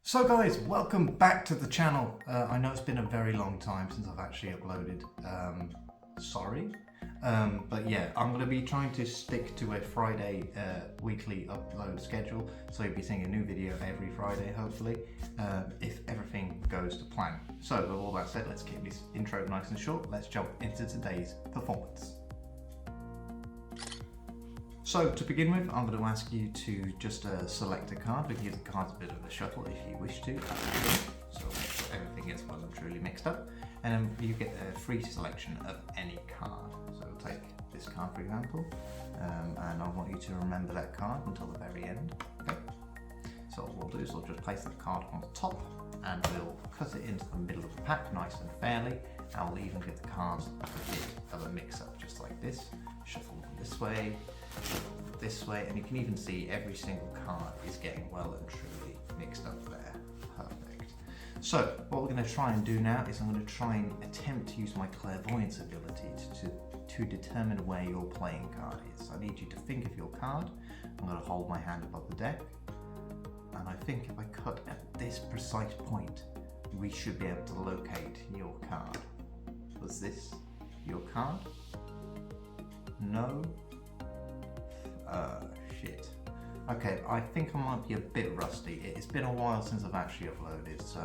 So guys, welcome back to the channel. I know it's been a very long time since I've actually uploaded. Sorry. But yeah, I'm going to be trying to stick to a Friday weekly upload schedule. So you'll be seeing a new video every Friday, hopefully, if everything goes to plan. So with all that said, let's keep this intro nice and short. Let's jump into today's performance. So to begin with, I'm going to ask you to just select a card. We can give the cards a bit of a shuffle if you wish to. So make sure everything gets well and truly mixed up. And then you get a free selection of any card. So we'll take this card for example, and I want you to remember that card until the very end. Okay. So what we'll do is we'll just place that card on the top and we'll cut it into the middle of the pack nice and fairly. And we'll even give the cards a bit of a mix up just like this. Shuffle them this way, and you can even see every single card is getting well and truly mixed up there. Perfect. So what we're going to try and do now is I'm going to try and attempt to use my clairvoyance ability to determine where your playing card is. I need you to think of your card. I'm going to hold my hand above the deck, and I think if I cut at this precise point, we should be able to locate your card. Was this your card? No? Shit. Okay, I think I might be a bit rusty. It's been a while since I've actually uploaded, so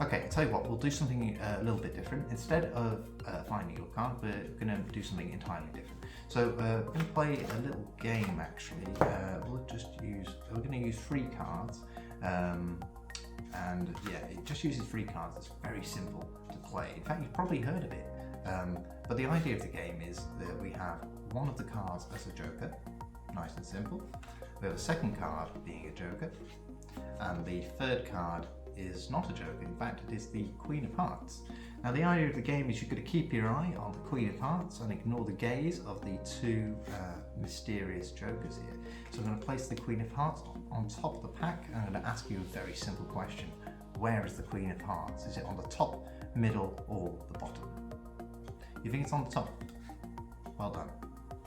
okay, I'll tell you what, we'll do something a little bit different. Instead of finding your card, we're gonna do something entirely different. So we're gonna play a little game actually. We're gonna use 3 cards, and yeah, it just uses 3 cards. It's very simple to play. In fact, you've probably heard of it. But the idea of the game is that we have one of the cards as a joker, nice and simple. We have a second card being a joker, and the third card is not a joker. In fact, it is the Queen of Hearts. Now the idea of the game is you've got to keep your eye on the Queen of Hearts and ignore the gaze of the 2 mysterious jokers here. So I'm going to place the Queen of Hearts on top of the pack, and I'm going to ask you a very simple question. Where is the Queen of Hearts? Is it on the top, middle, or the bottom? You think it's on the top? Well done.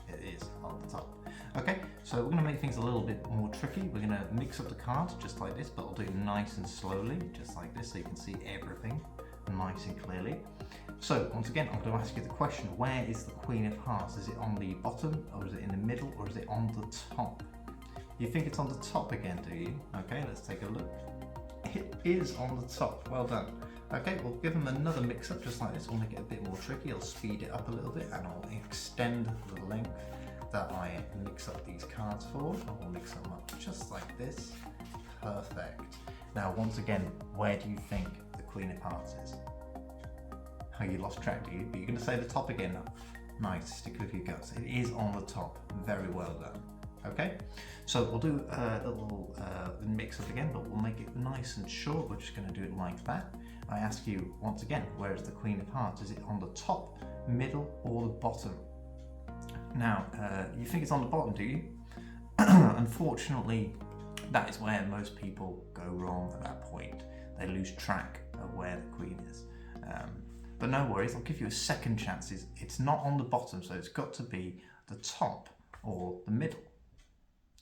It is on the top. Okay, so we're going to make things a little bit more tricky. We're going to mix up the cards just like this, but I'll do it nice and slowly, just like this, so you can see everything nice and clearly. So once again, I'm going to ask you the question, where is the Queen of Hearts? Is it on the bottom, or is it in the middle, or is it on the top? You think it's on the top again, do you? Okay, let's take a look. It is on the top. Well done. Okay, we'll give them another mix up just like this. We'll make it a bit more tricky. I'll speed it up a little bit and I'll extend the length that I mix up these cards for. I'll mix them up just like this. Perfect. Now, once again, where do you think the Queen of Hearts is? Oh, you lost track, do you? But you're going to say the top again now. Nice, stick with your guts. It is on the top. Very well done. Okay, so we'll do a little mix up again, but we'll make it nice and short. We're just going to do it like that. I ask you once again, where is the Queen of Hearts? Is it on the top, middle, or the bottom? Now, you think it's on the bottom, do you? Unfortunately, that is where most people go wrong at that point. They lose track of where the Queen is. But no worries, I'll give you a second chance. It's not on the bottom, so it's got to be the top or the middle.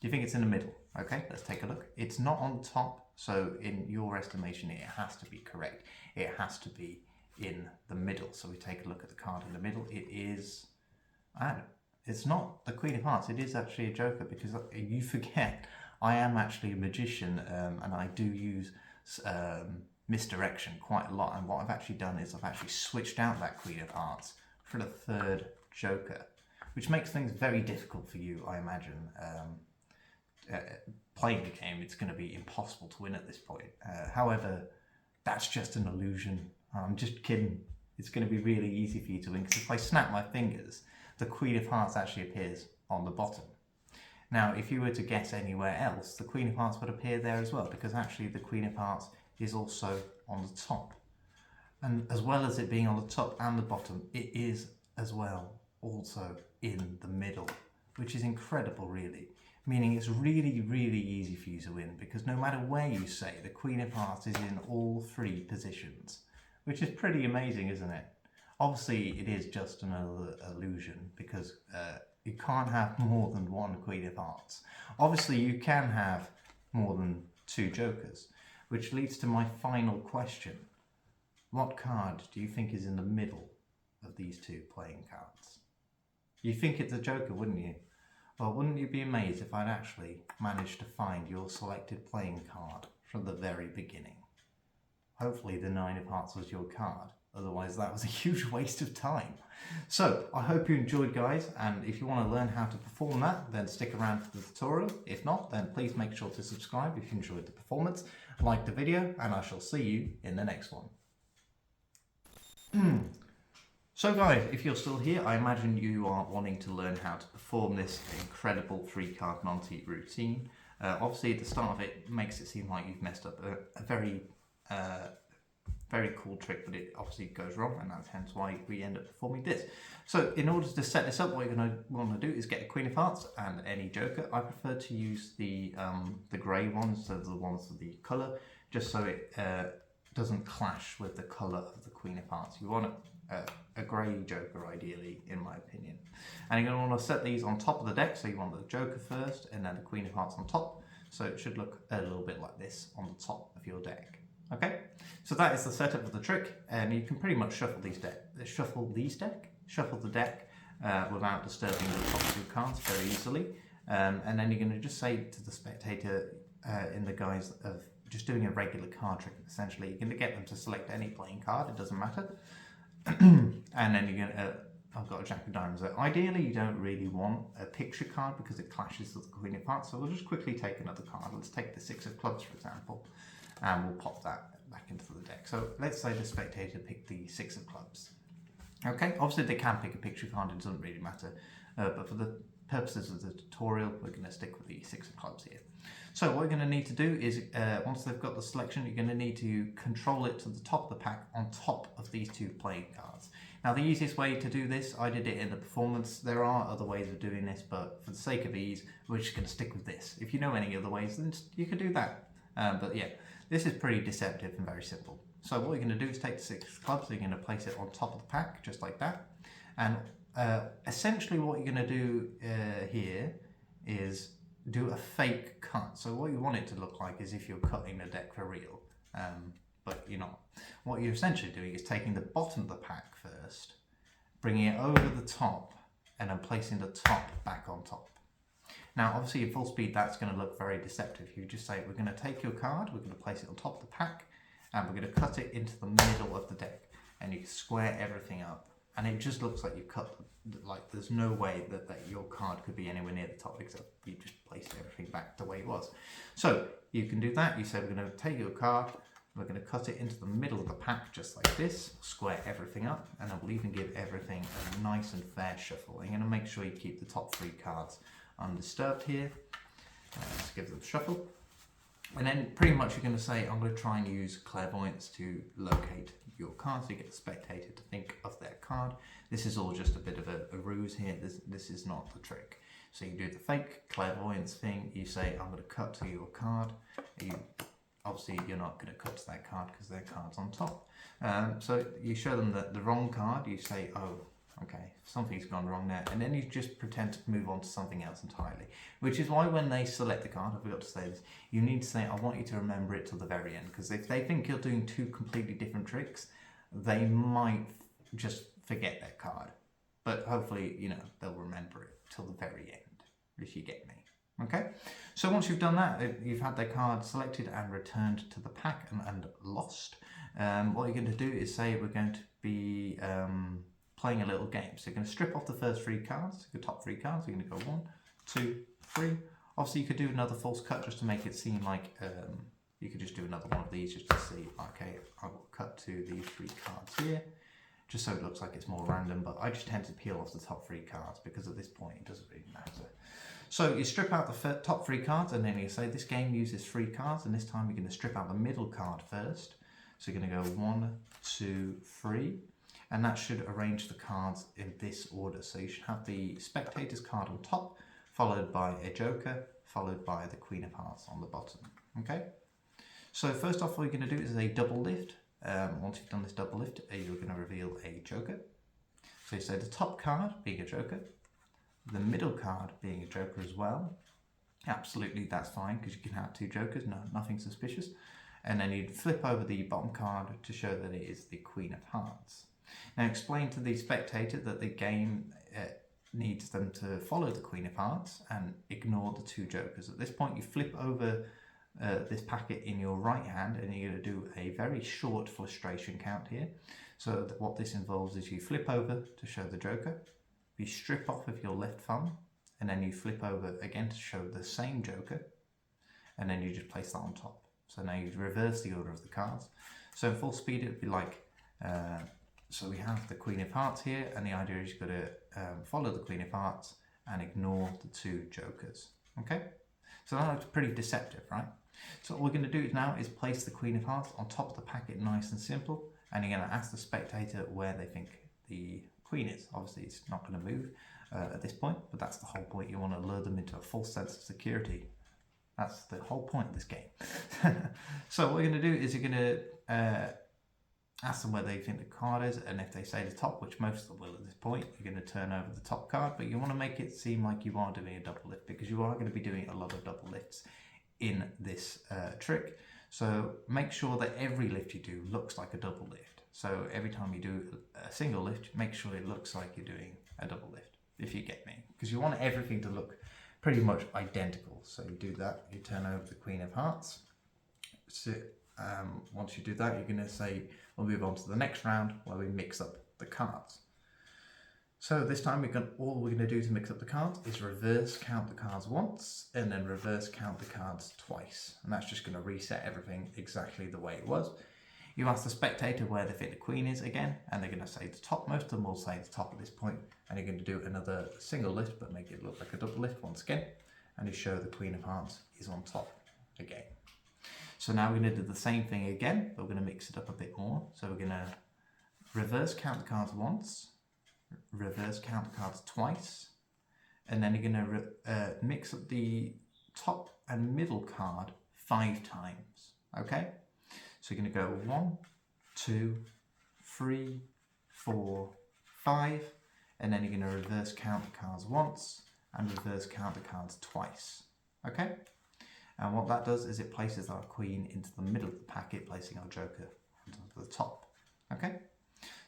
Do you think it's in the middle? Okay, let's take a look. It's not on the top, so in your estimation, it has to be correct. It has to be in the middle. So we take a look at the card in the middle. It is, it's not the Queen of Hearts. It is actually a joker, because you forget, I am actually a magician, and I do use misdirection quite a lot. And what I've actually done is I've actually switched out that Queen of Hearts for the third joker, which makes things very difficult for you, I imagine. Playing the game, it's going to be impossible to win at this point. However, that's just an illusion. I'm just kidding. It's going to be really easy for you to win, because if I snap my fingers, the Queen of Hearts actually appears on the bottom. Now, if you were to guess anywhere else, the Queen of Hearts would appear there as well, because actually the Queen of Hearts is also on the top. And as well as it being on the top and the bottom, it is as well also in the middle, which is incredible, really. Meaning it's really, really easy for you to win, because no matter where you say, the Queen of Hearts is in all 3 positions, which is pretty amazing, isn't it? Obviously, it is just another illusion, because you can't have more than 1 Queen of Hearts. Obviously, you can have more than 2 jokers, which leads to my final question. What card do you think is in the middle of these 2 playing cards? You think it's a joker, wouldn't you? Well, wouldn't you be amazed if I'd actually managed to find your selected playing card from the very beginning? Hopefully the 9 of hearts was your card, otherwise that was a huge waste of time. So, I hope you enjoyed, guys, and if you want to learn how to perform that, then stick around for the tutorial. If not, then please make sure to subscribe if you enjoyed the performance, like the video, and I shall see you in the next one. So guys, if you're still here, I imagine you are wanting to learn how to perform this incredible 3-card Monte routine. Obviously at the start of it makes it seem like you've messed up a very cool trick, but it obviously goes wrong, and that's hence why we end up performing this. So in order to set this up, what you're going to want to do is get a Queen of Hearts and any joker. I prefer to use the grey ones, so the ones with the colour, just so it doesn't clash with the colour of the Queen of Hearts. You want a grey joker ideally, in my opinion. And you're going to want to set these on top of the deck, so you want the joker first and then the Queen of Hearts on top, so it should look a little bit like this on the top of your deck. Okay, so that is the setup of the trick, and you can pretty much shuffle the deck without disturbing the top 2 cards very easily. And then you're going to just say to the spectator in the guise of just doing a regular card trick, essentially, you're going to get them to select any playing card, it doesn't matter. And then you're going to, I've got a Jack of Diamonds. Ideally, you don't really want a picture card because it clashes with the Queen of Hearts, so we'll just quickly take another card. Let's take the 6 of Clubs, for example, and we'll pop that back into the deck. So let's say the spectator picked the 6 of Clubs. Okay, obviously they can pick a picture card, it doesn't really matter, but for the purposes of the tutorial, we're going to stick with the 6 of Clubs here. So what we're going to need to do is, once they've got the selection, you're going to need to control it to the top of the pack on top of these 2 playing cards. Now the easiest way to do this, I did it in the performance. There are other ways of doing this, but for the sake of ease, we're just going to stick with this. If you know any other ways, then you can do that. But yeah, this is pretty deceptive and very simple. So what you're going to do is take the 6 of Clubs, so you're going to place it on top of the pack, just like that. And essentially what you're going to do here is do a fake cut. So what you want it to look like is if you're cutting the deck for real, but you're not. What you're essentially doing is taking the bottom of the pack first, bringing it over the top, and then placing the top back on top. Now obviously at full speed that's going to look very deceptive. You just say, we're going to take your card, we're going to place it on top of the pack, and we're going to cut it into the middle of the deck, and you square everything up, and it just looks like you've cut, like there's no way that your card could be anywhere near the top, except you just placed everything back the way it was. So you can do that. You say, we're going to take your card, we're going to cut it into the middle of the pack just like this, square everything up, and then we'll even give everything a nice and fair shuffle. You're going to make sure you keep the top 3 cards undisturbed here. Just give them a shuffle. And then pretty much you're going to say, I'm going to try and use clairvoyance to locate your card, so you get the spectator to think of their card. This is all just a bit of a ruse here. This is not the trick. So you do the fake clairvoyance thing. You say, I'm going to cut to your card. Obviously you're not going to cut to that card because their card's on top. So you show them the wrong card. You say, oh, okay, something's gone wrong there, and then you just pretend to move on to something else entirely. Which is why when they select the card, I forgot to say this, you need to say, I want you to remember it till the very end, because if they think you're doing 2 completely different tricks, they might just forget their card. But hopefully, you know, they'll remember it till the very end, if you get me. Okay, so once you've done that, you've had their card selected and returned to the pack and lost. What you're going to do is say, we're going to be playing a little game. So you're going to strip off the first 3 cards, your top 3 cards. You're going to go 1, 2, 3. Obviously you could do another false cut just to make it seem like you could just do another one of these just to see, okay, I will cut to these 3 cards here, just so it looks like it's more random, but I just tend to peel off the top 3 cards because at this point it doesn't really matter. So you strip out the top 3 cards, and then you say this game uses 3 cards, and this time you're going to strip out the middle card first. So you're going to go 1, 2, 3. And that should arrange the cards in this order. So you should have the spectator's card on top, followed by a joker, followed by the Queen of Hearts on the bottom. Okay? So first off, what you're going to do is a double lift. Once you've done this double lift, you're going to reveal a joker. So you say the top card being a joker, the middle card being a joker as well, absolutely that's fine because you can have two jokers, nothing suspicious. And then you'd flip over the bottom card to show that it is the Queen of Hearts. Now explain to the spectator that the game needs them to follow the Queen of Hearts and ignore the two jokers. At this point you flip over this packet in your right hand and you're going to do a very short frustration count here. So what this involves is you flip over to show the joker, you strip off with your left thumb, and then you flip over again to show the same joker, and then you just place that on top. So now you reverse the order of the cards. So in full speed it would be like, so we have the Queen of Hearts here, and the idea is you've got to follow the Queen of Hearts and ignore the two jokers. Okay, so that looks pretty deceptive, right? So what we're going to do now is place the Queen of Hearts on top of the packet, nice and simple, and you're going to ask the spectator where they think the Queen is. Obviously it's not going to move at this point, but that's the whole point. You want to lure them into a false sense of security. That's the whole point of this game. So what we're going to do is you're going to ask them where they think the card is, and if they say the top, which most of them will at this point, you're going to turn over the top card, but you want to make it seem like you are doing a double lift, because you are going to be doing a lot of double lifts in this trick. So make sure that every lift you do looks like a double lift. So every time you do a single lift, make sure it looks like you're doing a double lift, if you get me, because you want everything to look pretty much identical. So you do that, you turn over the Queen of Hearts. So once you do that, you're going to say, we'll move on to the next round where we mix up the cards. So this time all we're going to do to mix up the cards is reverse count the cards once and then reverse count the cards twice. And that's just going to reset everything exactly the way it was. You ask the spectator where they think the Queen is again, and they're going to say the top. Most of them will say the top at this point, and you're going to do another single lift, but make it look like a double lift once again, and you show the Queen of Hearts is on top again. So now we're going to do the same thing again, but we're going to mix it up a bit more. So we're going to reverse count the cards once, reverse count the cards twice, and then you're going to mix up the top and middle card 5 times. Okay, so you're going to go 1, 2, 3, 4, 5, and then you're going to reverse count the cards once and reverse count the cards twice. Okay, and what that does is it places our Queen into the middle of the packet, placing our joker onto the top. Okay,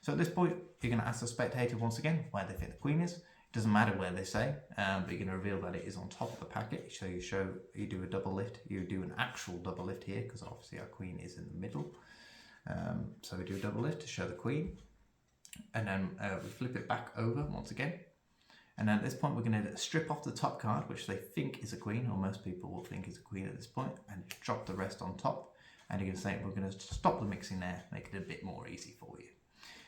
so at this point you're going to ask the spectator once again where they think the Queen is. It doesn't matter where they say, but you're going to reveal that it is on top of the packet. So you do a double lift. You do an actual double lift here because obviously our Queen is in the middle. So we do a double lift to show the Queen, and then we flip it back over once again. And then at this point we're going to strip off the top card, which they think is a Queen, or most people will think is a Queen at this point, and drop the rest on top. And you're going to say we're going to stop the mixing there, make it a bit more easy for you.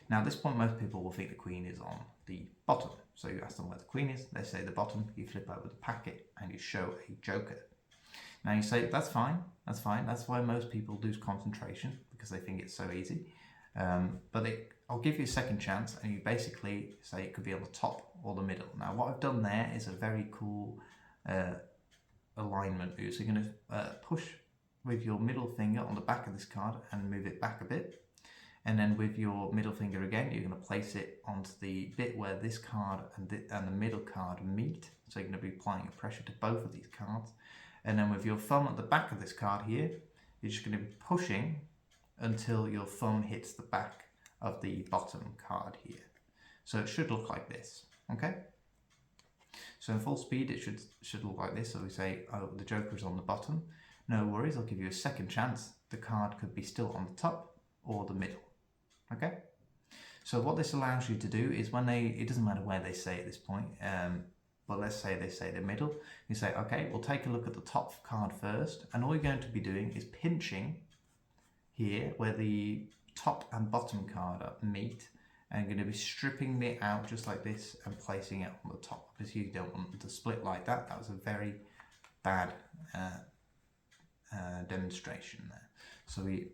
Now at this point most people will think the Queen is on the bottom. So you ask them where the Queen is, they say the bottom, you flip over the packet and you show a joker. Now you say, that's fine, that's fine. That's why most people lose concentration, because they think it's so easy. I'll give you a second chance, and you basically say it could be on the top or the middle. Now what I've done there is a very cool alignment move. So you're going to push with your middle finger on the back of this card and move it back a bit. And then with your middle finger again, you're going to place it onto the bit where this card and the middle card meet. So you're going to be applying a pressure to both of these cards. And then with your thumb at the back of this card here, you're just going to be pushing until your thumb hits the back of the bottom card here. So it should look like this, okay? So in full speed, it should look like this. So we say, oh, the joker is on the bottom. No worries, I'll give you a second chance. The card could be still on the top or the middle. Okay, so what this allows you to do is it doesn't matter where they say at this point, but let's say they say the middle, you say, okay, we'll take a look at the top card first, and all you're going to be doing is pinching here where the top and bottom card meet, and you're going to be stripping it out just like this and placing it on the top, because you don't want them to split like that. That was a very bad demonstration there. So we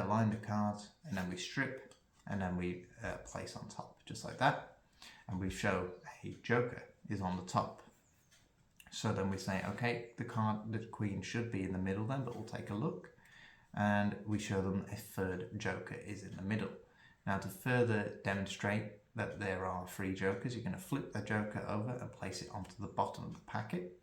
line the cards, and then we strip, and then we place on top, just like that, and we show a joker is on the top. So then we say, okay, the Queen should be in the middle then, but we'll take a look, and we show them a third joker is in the middle. Now to further demonstrate that there are 3 jokers, you're going to flip the joker over and place it onto the bottom of the packet,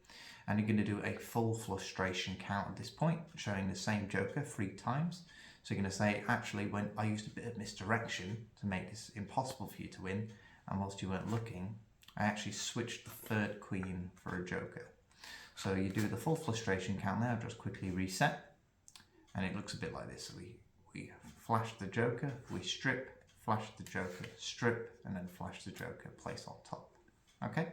and you're going to do a full frustration count at this point, showing the same joker 3 times. So you're going to say, actually, when I used a bit of misdirection to make this impossible for you to win, and whilst you weren't looking, I actually switched the 3rd queen for a joker. So you do the full frustration count there, just quickly reset, and it looks a bit like this. So we flash the joker, we strip, flash the joker, strip, and then flash the joker, place on top. Okay?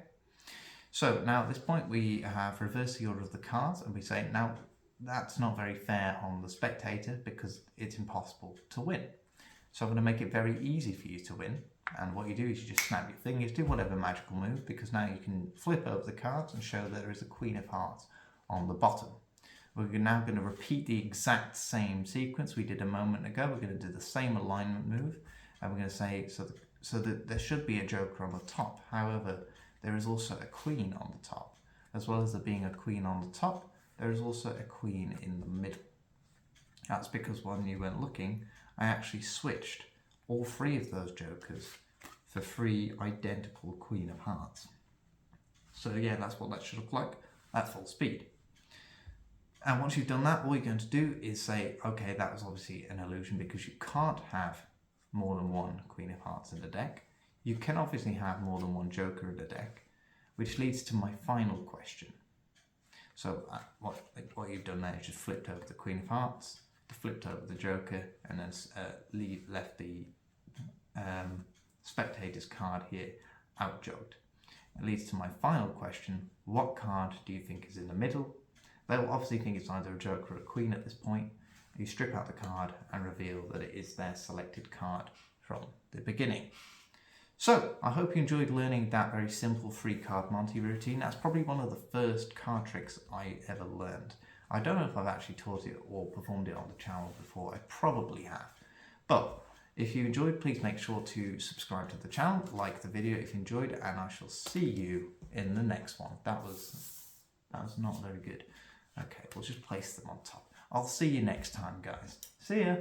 So now at this point we have reversed the order of the cards, and we say, now that's not very fair on the spectator because it's impossible to win. So I'm going to make it very easy for you to win. And what you do is you just snap your fingers, do whatever magical move, because now you can flip over the cards and show that there is a Queen of Hearts on the bottom. We're now going to repeat the exact same sequence we did a moment ago. We're going to do the same alignment move, and we're going to say, so that there should be a joker on the top. However, there is also a queen on the top. As well as there being a queen on the top, there is also a queen in the middle. That's because when you weren't looking, I actually switched all 3 of those jokers for 3 identical Queen of Hearts. So yeah, that's what that should look like at full speed. And once you've done that, all you're going to do is say, okay, that was obviously an illusion because you can't have more than 1 Queen of Hearts in the deck. You can obviously have more than 1 joker in the deck, which leads to my final question. So what you've done there is just flipped over the Queen of Hearts, flipped over the joker, and then left the spectator's card here outjogged. It leads to my final question: what card do you think is in the middle? They'll obviously think it's either a joker or a queen at this point. You strip out the card and reveal that it is their selected card from the beginning. So I hope you enjoyed learning that very simple 3-card Monte routine. That's probably one of the first card tricks I ever learned. I don't know if I've actually taught it or performed it on the channel before. I probably have. But if you enjoyed, please make sure to subscribe to the channel, like the video if you enjoyed, and I shall see you in the next one. That was not very good. Okay, we'll just place them on top. I'll see you next time, guys. See ya!